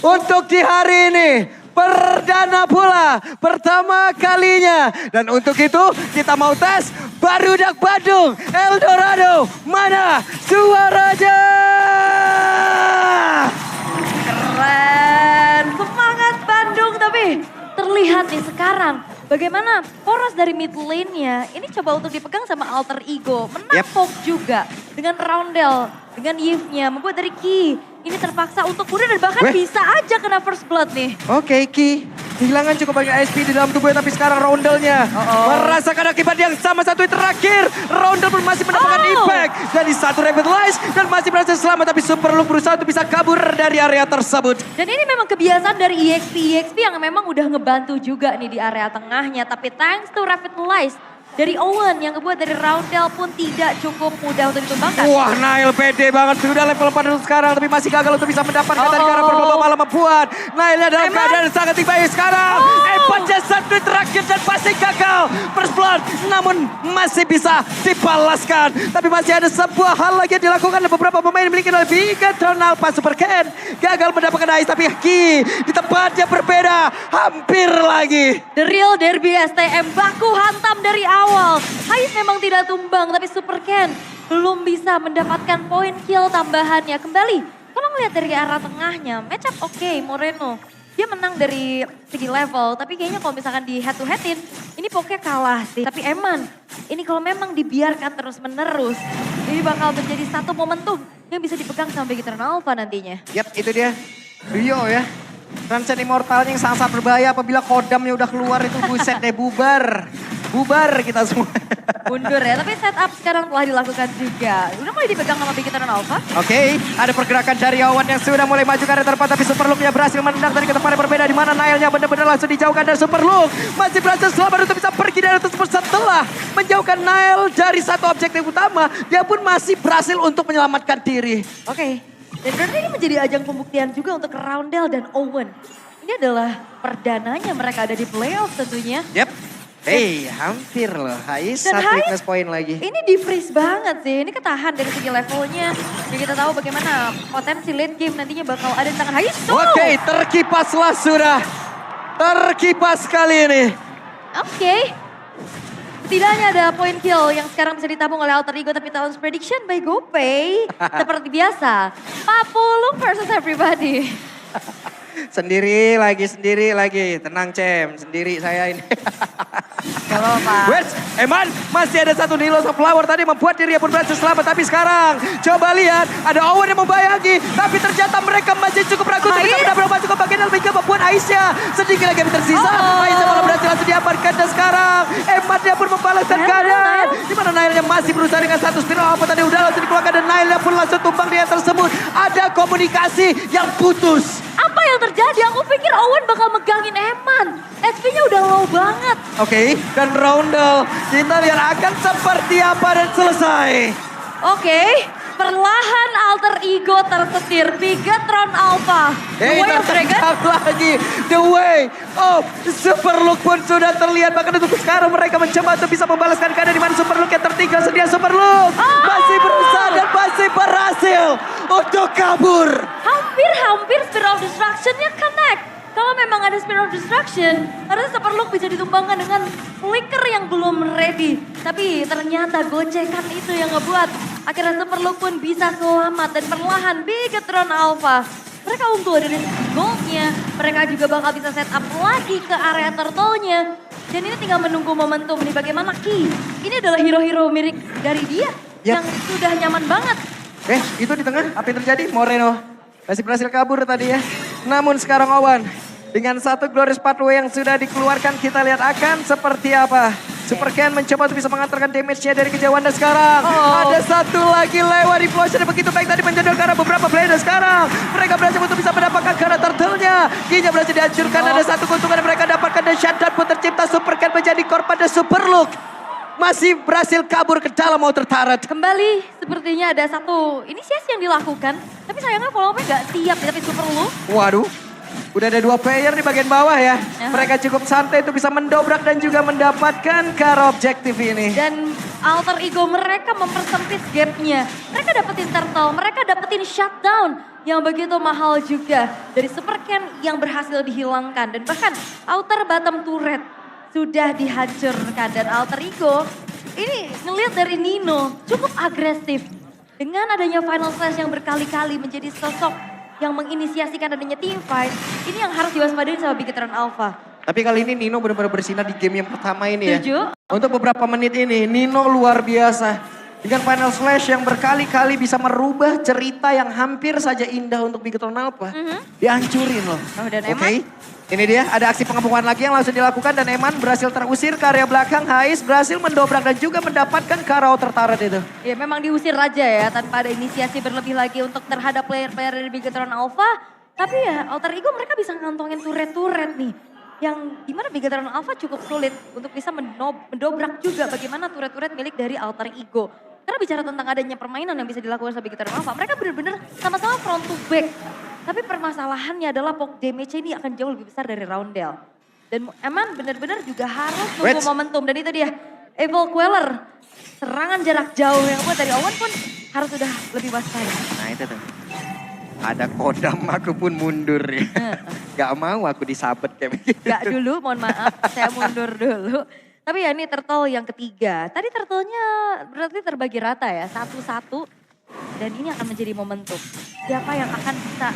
untuk di hari ini. Perdana pula, pertama kalinya. Dan untuk itu kita mau tes Barudak Bandung, Eldorado, mana suaranya? Keren, semangat Bandung tapi terlihat nih sekarang bagaimana poros dari mid lane-nya ini coba untuk dipegang sama Alter Ego. Menampok juga dengan Roundel, dengan Yves-nya membuat dari Ki ini terpaksa untuk mundur dan bahkan bisa aja kena first blood nih. Oke, Ki. Kehilangan cukup banyak SP di dalam tubuhnya, tapi sekarang Roundelnya merasakan akibat yang sama. Satu yang terakhir, Roundel pun masih mendapatkan impact dari satu Revitalize dan masih berhasil selamat, tapi Super Luke berusaha untuk bisa kabur dari area tersebut. Dan ini memang kebiasaan dari EXP yang memang udah ngebantu juga nih di area tengahnya, tapi thanks to Revitalize dari Owen yang ngebuat dari Roundel pun tidak cukup mudah untuk ditumbangkan. Wah, Nail pede banget. Sudah level 4 sekarang, tapi masih gagal untuk bisa mendapatkan dari karena berbobot malah membuat Nailnya dalam keadaan sangat tinggi sekarang. Empatnya satu terakhir dan pasti gagal. First blood, namun masih bisa dibalaskan. Tapi masih ada sebuah hal lagi yang dilakukan oleh beberapa pemain dimiliki oleh Bigatron Alpha. Super Ken gagal mendapatkan ice, tapi Ki di tempatnya berbeda. Hampir lagi. The real derby STM baku hantam dari awal. Hais memang tidak tumbang tapi Super Ken belum bisa mendapatkan poin kill tambahannya. Kembali kalau ngeliat dari arah tengahnya match up oke, Moreno. Dia menang dari segi level tapi kayaknya kalau misalkan di head to headin ini pokoknya kalah sih. Tapi Eman ini kalau memang dibiarkan terus menerus ini bakal menjadi satu momentum yang bisa dipegang sama Bigatron Alpha nantinya. Yap, itu dia. Rio ya. Transcend Immortalnya yang sangat berbahaya apabila kodamnya udah keluar itu buset deh bubar. Bubar kita semua. Mundur ya, tapi setup sekarang telah dilakukan juga. Udah mulai dipegang sama Bigatron Alpha. Oke, ada pergerakan dari Awan yang sudah mulai maju ke arah tempat, tapi Super Luke-nya berhasil menendang dari ke tempat yang berbeda, di mana Nailnya benar-benar langsung dijauhkan dan Super Luke masih berhasil selamat untuk bisa pergi dari tersebut setelah menjauhkan Nail dari satu objektif utama. Dia pun masih berhasil untuk menyelamatkan diri. Oke, dan berarti ini menjadi ajang pembuktian juga untuk Roundel dan Owen. Ini adalah perdananya mereka ada di playoff tentunya. Yep. Hey, hampir loh. Hais Dan satu Hais, weakness point lagi. Ini di freeze banget sih. Ini ketahan dari segi levelnya. Jadi kita tahu bagaimana potensi late game nantinya bakal ada di tangan Hais. Oke, terkipaslah sudah. Terkipas kali ini. Oke. Setidaknya ada point kill yang sekarang bisa ditabung oleh Alter Ego, tapi Talon's prediction by GoPay. Seperti biasa, 40 versus everybody. Sendiri lagi. Tenang Cem, sendiri saya ini. Kalau Pak. Wait, Eman masih ada satu Nilo Flower tadi membuat dirinya pun berhasil selamat. Tapi sekarang coba lihat ada Owen yang membayangi. Tapi ternyata mereka masih cukup ragu untuk bisa benar-benar masuk ke bagian lebih membuat Aisyah sedikit lagi yang tersisa. Aisyah malah berhasil langsung diamankan dan sekarang Eman dia pun membalaskan keadaan. Dimana Nailnya masih berusaha dengan satu spiral apa tadi udah langsung dikeluarkan dan Nailnya pun langsung tumbang di yang tersebut. Ada komunikasi yang putus. Apa yang terjadi? Aku pikir Owen bakal megangin Eman. SP-nya udah low banget. Oke, dan Roundel kita lihat akan seperti apa dan selesai. Oke, perlahan Alter Ego tersetir. Bigatron Alpha. The Way of Dragon. Lagi, The Way of Super Luke pun sudah terlihat. Bahkan untuk sekarang mereka mencoba untuk bisa membalaskan keadaan di mana Super Luke yang tertinggal sedia. Super Luke masih berusaha dan masih berhasil untuk kabur. Hampir Spear of Destruction-nya connect. Kalau memang ada Spear of Destruction, harusnya Super Luke bisa ditumbangkan dengan flicker yang belum ready. Tapi ternyata gocekan itu yang ngebuat akhirnya Super Luke pun bisa selamat. Dan perlahan Bigatron Alpha, mereka unggul dari goldnya. Mereka juga bakal bisa set up lagi ke area turtle-nya. Dan ini tinggal menunggu momentum nih bagaimana Ki. Ini adalah hero-hero mirip dari dia yang sudah nyaman banget. Itu di tengah, apa yang terjadi? Moreno masih berhasil kabur tadi ya. Namun sekarang Owen dengan satu Glorious Pathway yang sudah dikeluarkan, kita lihat akan seperti apa. Super Ken mencoba untuk bisa mengantarkan damage-nya dari kejauhan dan sekarang ada satu lagi lewat di Flosion yang begitu baik tadi menjadwal karena beberapa player dan sekarang mereka berhasil untuk bisa mendapatkan karena turtle-nya. Kinya berhasil dihancurkan, ada satu keuntungan yang mereka dapatkan dan shutdown pun tercipta. Super Ken menjadi korban dan Super Luke masih berhasil kabur ke dalam Outer Turret. Kembali sepertinya ada satu inisiasi yang dilakukan. Tapi sayangnya follow-up-nya gak siap. Tapi Super Luke. Waduh, udah ada dua player di bagian bawah ya. Mereka cukup santai itu bisa mendobrak dan juga mendapatkan ke arah objektif ini. Dan Alter Ego mereka mempersempit gap-nya. Mereka dapetin turtle, mereka dapetin shutdown. yang begitu mahal juga. Dari Super Ken yang berhasil dihilangkan. Dan bahkan outer bottom turret sudah dihancurkan. Dan Alter Ego ini ngelihat dari Nino cukup agresif. Dengan adanya Final Slash yang berkali-kali menjadi sosok yang menginisiasikan adanya team fight. Ini yang harus diwaspadai sama Bigetron Alpha. Tapi kali ini Nino benar-benar bersinar di game yang pertama ini ya. Setuju? Untuk beberapa menit ini Nino luar biasa. Dengan Final Slash yang berkali-kali bisa merubah cerita yang hampir saja indah untuk Bigetron Alpha. Dihancurin loh. Oh, dan Oke. Ini dia ada aksi pengepungan lagi yang langsung dilakukan dan Eman berhasil terusir ke area belakang. Hais berhasil mendobrak dan juga mendapatkan Kara outer turret itu. Ya memang diusir aja ya tanpa ada inisiasi berlebih lagi untuk terhadap player-player dari Bigetron Alpha. Tapi ya Alter Ego mereka bisa ngantongin turret-turret nih. Yang dimana Bigetron Alpha cukup sulit untuk bisa mendobrak juga bagaimana turret-turret milik dari Alter Ego. Karena bicara tentang adanya permainan yang bisa dilakukan sama Bigetron Alpha, mereka benar-benar sama-sama front to back. Tapi permasalahannya adalah poke damage ini akan jauh lebih besar dari Roundel. Dan Eman benar-benar juga harus nunggu momentum. Dan itu dia, Evil Queller. Serangan jarak jauh yang buat dari Owen pun harus sudah lebih waspada. Nah itu tuh. Ada kodam aku pun mundur ya. Gak mau aku disabet kayak begitu. Gak dulu, mohon maaf. Saya mundur dulu. Tapi ya ini turtle yang ketiga. Tadi turtle-nya berarti terbagi rata ya, satu-satu. Dan ini akan menjadi momentum. Siapa yang akan bisa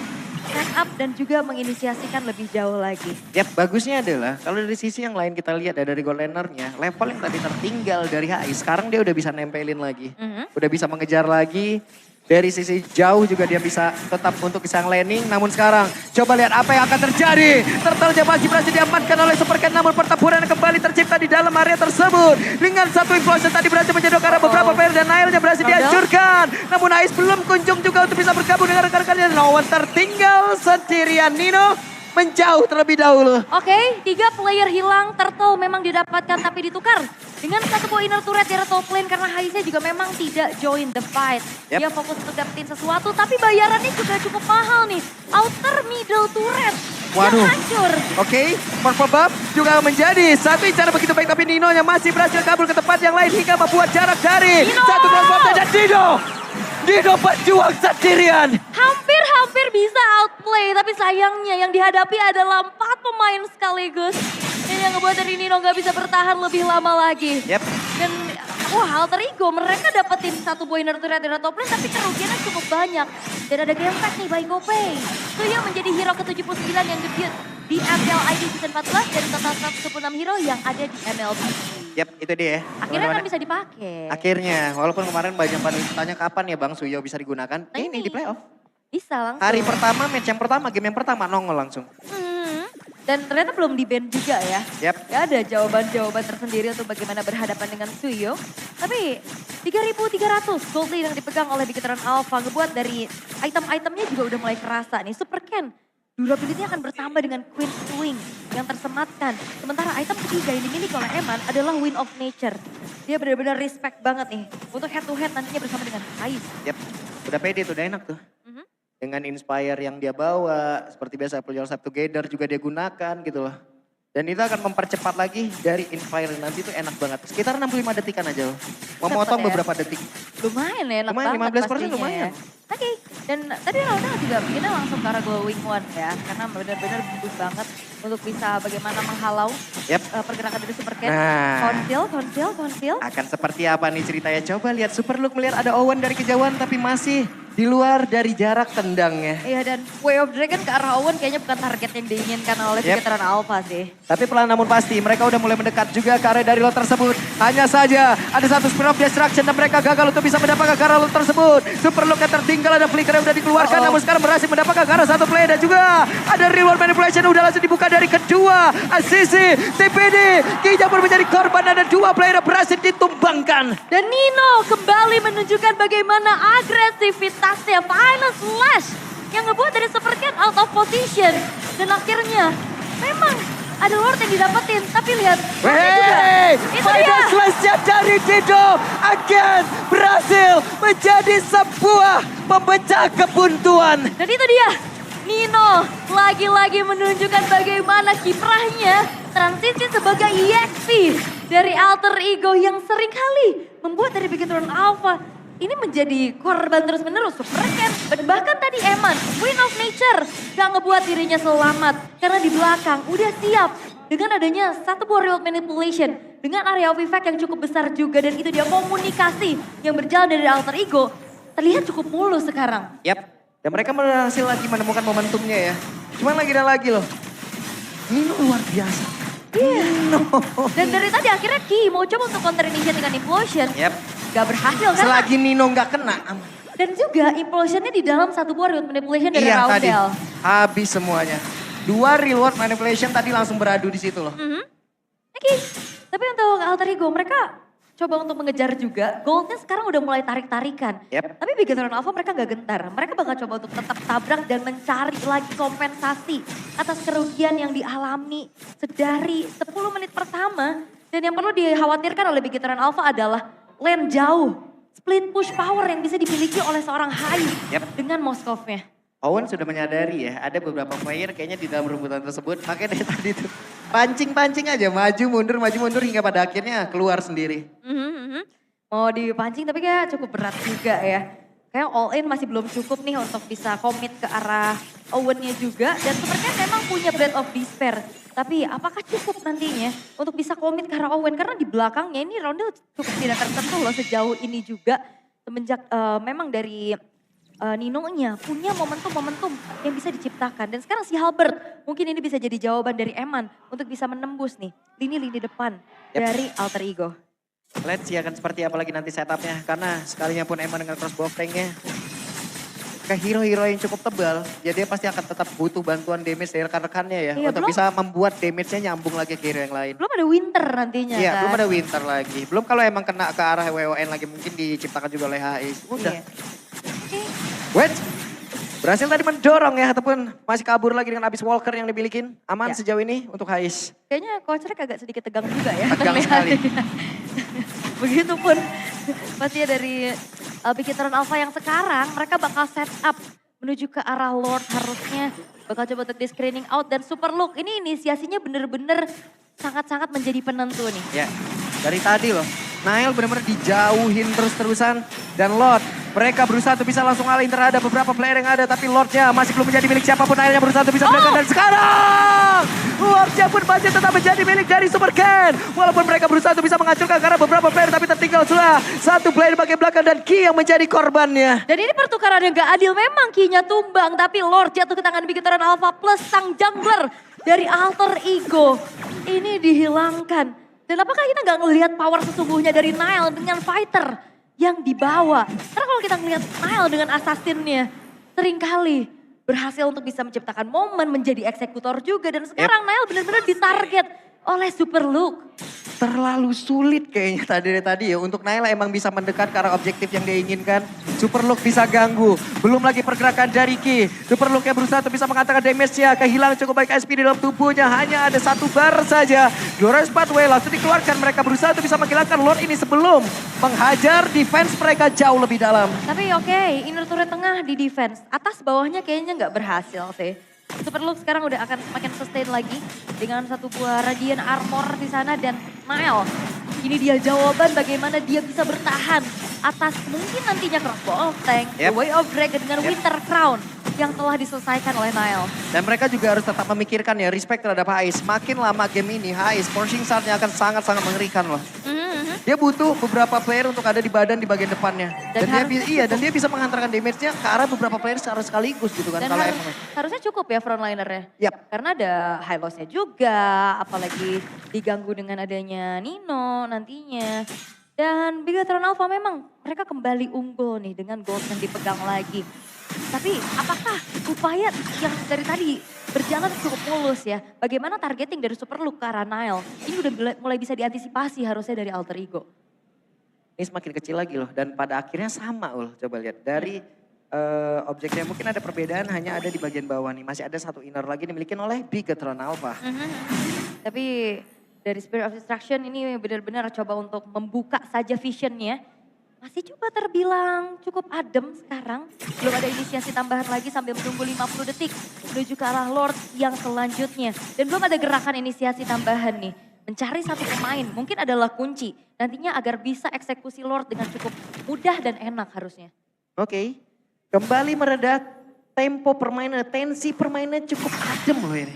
set up dan juga menginisiasikan lebih jauh lagi. Yap, bagusnya adalah kalau dari sisi yang lain kita lihat ya dari goal lanernya, level yang tadi tertinggal dari HI, sekarang dia udah bisa nempelin lagi. Udah bisa mengejar lagi. Dari sisi jauh juga dia bisa tetap untuk bisa landing. Namun sekarang coba lihat apa yang akan terjadi. Turtle masih berhasil diamankan oleh Super Ken. Namun pertempuran kembali tercipta di dalam area tersebut. Dengan satu implosion tadi berhasil menjedok karena beberapa player dan Nailnya berhasil dihancurkan. Namun Ais belum kunjung juga untuk bisa bergabung dengan rekan-rekannya. No one tertinggal sendirian. Nino menjauh terlebih dahulu. Oke, 3 player hilang. Turtle memang didapatkan tapi ditukar. Dengan satu buah inner turret di top lane karena Haisnya juga memang tidak join the fight. Dia fokus untuk dapetin sesuatu tapi bayarannya juga cukup mahal nih. Outer middle turret yang hancur. Oke, Purple Buff juga menjadi satu cara begitu baik tapi Nino yang masih berhasil kabur ke tempat yang lain hingga membuat jarak dari satu transformasi dan Nino berjuang sendirian. Hampir bisa outplay tapi sayangnya yang dihadapi adalah 4 pemain sekaligus. Ini yang ngebuat dari Nino gak bisa bertahan lebih lama lagi. Dan wah Alter Ego mereka dapetin satu buah inner turret dari top lane tapi kerugiannya cukup banyak. Dan ada game pack nih by GoPay. Itu yang menjadi hero ke-79 yang debut di MPL ID Season 14 dari total 126 hero yang ada di MLB. Yap, itu dia. Akhirnya kan bisa dipakai. Akhirnya, walaupun kemarin banyak banget tanya kapan ya Bang Suyo bisa digunakan. Nah, ini di playoff. Bisa langsung. Hari pertama, match yang pertama, game yang pertama nongol langsung. Dan ternyata belum di-ban juga ya. Yap. Ya ada jawaban-jawaban tersendiri untuk bagaimana berhadapan dengan Suyo. Tapi 3.300 gold yang dipegang oleh Bigetron Alpha ngebuat dari item-itemnya juga udah mulai kerasa nih. Super Ken, durability akan bertambah dengan Queen Swing yang tersematkan. Sementara item ketiga yang dimiliki oleh Eman adalah Wind of Nature. Dia benar-benar respect banget nih untuk head to head nantinya bersama dengan Hais. Yap, udah pede tuh, udah enak tuh. Dengan Inspire yang dia bawa, seperti biasa Pull Yourself Together juga dia gunakan gitu loh. Dan itu akan mempercepat lagi dari Inspire nanti tuh enak banget. Sekitar 65 detikan aja loh. Memotong beberapa detik. Lumayan ya, enak lumayan, banget 15% pastinya lumayan. ya. Oke, dan tadi Ronald juga bikinnya langsung ke arah Glowing One ya. Karena benar-benar bagus banget untuk bisa bagaimana menghalau pergerakan dari Super Ken. Konsil. Akan seperti apa nih ceritanya? Coba lihat Super Look melihat ada Owen dari kejauhan tapi masih di luar dari jarak tendangnya. Iya dan Way of Dragon ke arah Owen kayaknya bukan target yang diinginkan oleh Bigetron Alpha sih. Tapi pelan namun pasti mereka udah mulai mendekat juga ke area dari lot tersebut. Hanya saja ada satu Spin of Destruction dan mereka gagal untuk bisa mendapatkan ke arah lot tersebut. Super Look yang tertinggal ada flicker yang udah dikeluarkan namun sekarang berhasil mendapatkan ke arah satu play dan juga ada reward manipulation udah langsung dibuka dari kedua. Asisi, TPD, Kijang pun menjadi korban dan ada 2 player yang berhasil ditumbangkan. Dan Nino kembali menunjukkan bagaimana agresivitasnya Final Slash yang ngebuat dari Super Ken out of position. Dan akhirnya memang ada Lord yang didapetin. Tapi lihat, Final Slash-nya dari Dido akan berhasil menjadi sebuah pemecah kebuntuan. Dan itu dia, Nino lagi-lagi menunjukkan bagaimana kiprahnya transisi sebagai EXP dari Alter Ego yang seringkali membuat dari Bigetron Alpha ini menjadi korban terus-menerus. Superken, bahkan tadi Eman, Queen of Nature, gak ngebuat dirinya selamat. Karena di belakang udah siap dengan adanya satu buah real manipulation. Dengan area of effect yang cukup besar juga. Dan itu dia komunikasi yang berjalan dari alter ego. Terlihat cukup mulus sekarang. Yap, dan mereka berhasil lagi menemukan momentumnya ya. Cuman lagi dan lagi loh. Nino luar biasa. Iya. Dan dari tadi akhirnya Ki mau coba untuk counter initiate dengan implosion. Yap. Gak berhasil kan? Selagi Nino nggak kena, aman. Dan juga implosionnya di dalam satu buah reward manipulation dari Iya tadi, Raundel. habis semuanya. 2 reward manipulation tadi langsung beradu di situ loh. Oke, tapi untuk alter ego mereka coba untuk mengejar juga. Goldnya sekarang udah mulai tarik-tarikan. Yep. Tapi Bigetron Alpha mereka gak gentar. Mereka bakal coba untuk tetap tabrak dan mencari lagi kompensasi atas kerugian yang dialami sedari 10 menit pertama. Dan yang perlu dikhawatirkan oleh Bigetron Alpha adalah lane jauh. Split push power yang bisa dimiliki oleh seorang Hai dengan Moskovnya. Owen sudah menyadari ya, ada beberapa player kayaknya di dalam rebutan tersebut. Makanya dari tadi tuh pancing-pancing aja, maju mundur hingga pada akhirnya keluar sendiri. Mau dipancing tapi kayak cukup berat juga ya. Kayak all in masih belum cukup nih untuk bisa komit ke arah Owennya juga. Dan sepertinya memang punya Breath of Despair. Tapi apakah cukup nantinya untuk bisa komit ke arah Owen? Karena di belakangnya ini Roundel cukup tidak tersentuh loh sejauh ini juga. Semenjak memang dari Nino-nya punya momentum-momentum yang bisa diciptakan. Dan sekarang si Halbert mungkin ini bisa jadi jawaban dari Eman untuk bisa menembus nih lini-lini depan dari alter ego. Let's see akan seperti apa lagi nanti setupnya. Karena sekalinya pun Eman dengan crossbow flanknya ke hero-hero yang cukup tebal. Jadi dia pasti akan tetap butuh bantuan damage dari rekan-rekannya ya. Iya, untuk bisa membuat damage-nya nyambung lagi ke hero yang lain. Belum ada Winter nantinya Iya, kan. belum ada Winter lagi. Belum kalau emang kena ke arah WON lagi mungkin diciptakan juga oleh HI. Udah. Iya. Oke. Wait, berhasil tadi mendorong ya ataupun masih kabur lagi dengan abis Walker yang dimilikin. Aman Ya. sejauh ini untuk Hais. Kayaknya Coach Rek agak sedikit tegang juga ya. Tegang sekali. Begitupun pastinya dari Bigetron Alpha yang sekarang mereka bakal set up menuju ke arah Lord harusnya. Bakal coba untuk di screening out dan Super Look. Ini inisiasinya bener-bener sangat-sangat menjadi penentu nih. Ya, dari tadi loh. Nail benar-benar dijauhin terus-terusan. Dan Lord, mereka berusaha untuk bisa langsung all in terhadap beberapa player yang ada. Tapi Lordnya masih belum menjadi milik siapapun. Nailnya berusaha untuk bisa mendekat. Dan sekarang Lordnya pun masih tetap menjadi milik dari Super Ken. Walaupun mereka berusaha untuk bisa menghancurkan karena beberapa player. Tapi tertinggal sudah satu player di bagian belakang dan Ki yang menjadi korbannya. Dan ini pertukaran yang gak adil, memang Ki-nya tumbang. Tapi Lord jatuh ke tangan Bigetron Alpha plus sang jungler dari alter ego. Ini dihilangkan. Dan apakah kita nggak ngelihat power sesungguhnya dari Nile dengan fighter yang dibawa? Karena kalau kita ngelihat Nile dengan assassinnya seringkali berhasil untuk bisa menciptakan momen menjadi eksekutor juga. Dan sekarang Nile benar-benar ditarget oleh Super Luke. Terlalu sulit kayaknya tadi ya untuk Naila emang bisa mendekat ke arah objektif yang dia inginkan. Super Luke bisa ganggu. Belum lagi pergerakan dari Ki. Super Luke yang berusaha untuk bisa mengatakan damage-nya. Kehilangan cukup baik SP di dalam tubuhnya. Hanya ada satu bar saja. Glorious Pathway langsung dikeluarkan. Mereka berusaha untuk bisa menghilangkan Lord ini sebelum menghajar defense mereka jauh lebih dalam. Tapi oke, inner turret tengah di defense. Atas bawahnya kayaknya nggak berhasil sih. Super Luke sekarang udah akan semakin sustain lagi dengan satu buah Radiant Armor di sana dan Nile. Ini dia jawaban bagaimana dia bisa bertahan atas mungkin nantinya Crossbow of Tank, The Way of Dragon dengan Winter Crown yang telah diselesaikan oleh Nile. Dan mereka juga harus tetap memikirkan ya respect terhadap Hais. Makin lama game ini Hais forcing startnya akan sangat-sangat mengerikan loh. Dia butuh beberapa player untuk ada di badan di bagian depannya. Dan dia bisa menghantarkan damage-nya ke arah beberapa player secara sekaligus gitu kan. Dan Kalau harusnya cukup ya frontlinernya. Yap. Karena ada high loss-nya juga, apalagi diganggu dengan adanya Nino nantinya. Dan Bigetron Alpha memang mereka kembali unggul nih dengan gold yang dipegang lagi. Tapi apakah upaya yang dari tadi berjalan cukup mulus ya? Bagaimana targeting dari Super Luke ke arah Nile? Ini udah mulai bisa diantisipasi harusnya dari alter ego. ini semakin kecil lagi loh. Dan pada akhirnya sama Ul. Coba lihat dari objeknya mungkin ada perbedaan hanya ada di bagian bawah nih. Masih ada satu inner lagi dimiliki oleh Bigetron Alpha. Tapi dari Spirit of Destruction ini benar-benar coba untuk membuka saja visionnya. Masih coba terbilang cukup adem sekarang. Belum ada inisiasi tambahan lagi sambil menunggu 50 detik menuju ke arah Lord yang selanjutnya. Dan belum ada gerakan inisiasi tambahan nih. mencari satu pemain mungkin adalah kunci. Nantinya agar bisa eksekusi Lord dengan cukup mudah dan enak harusnya. Oke, kembali mereda tempo permainan, tensi permainan cukup adem loh ini.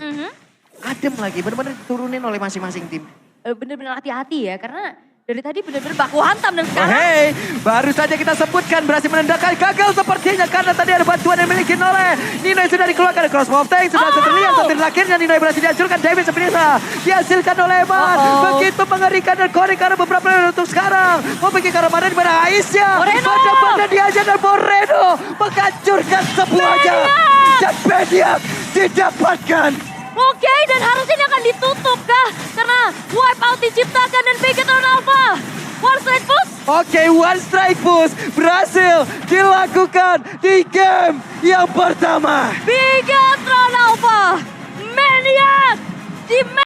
Adem lagi, benar-benar diturunin oleh masing-masing tim. Bener-bener hati-hati ya karena dari tadi bener-bener baku hantam dan sekarang. Hei, baru saja kita sebutkan berhasil menendangkan, gagal sepertinya karena tadi ada bantuan yang dimiliki oleh Nino yang sudah dikeluarkan. Crossbow tank sudah terlihat, tapi akhirnya Nino yang berhasil dihancurkan. David sebenarnya dihasilkan oleh Eman. Begitu mengerikan dan korek karena beberapa menit untuk sekarang. Mau pergi ke Ramadan di mana Aisyah. Pada diajar dan Moreno menghancurkan semuanya. Dan Bediak didapatkan. Oke, dan harusnya ini akan ditutup kah? Karena wipeout diciptakan dan Bigetron Alpha. One strike push. Oke, one strike push berhasil dilakukan di game yang pertama. Bigetron Alpha. Maniac. Di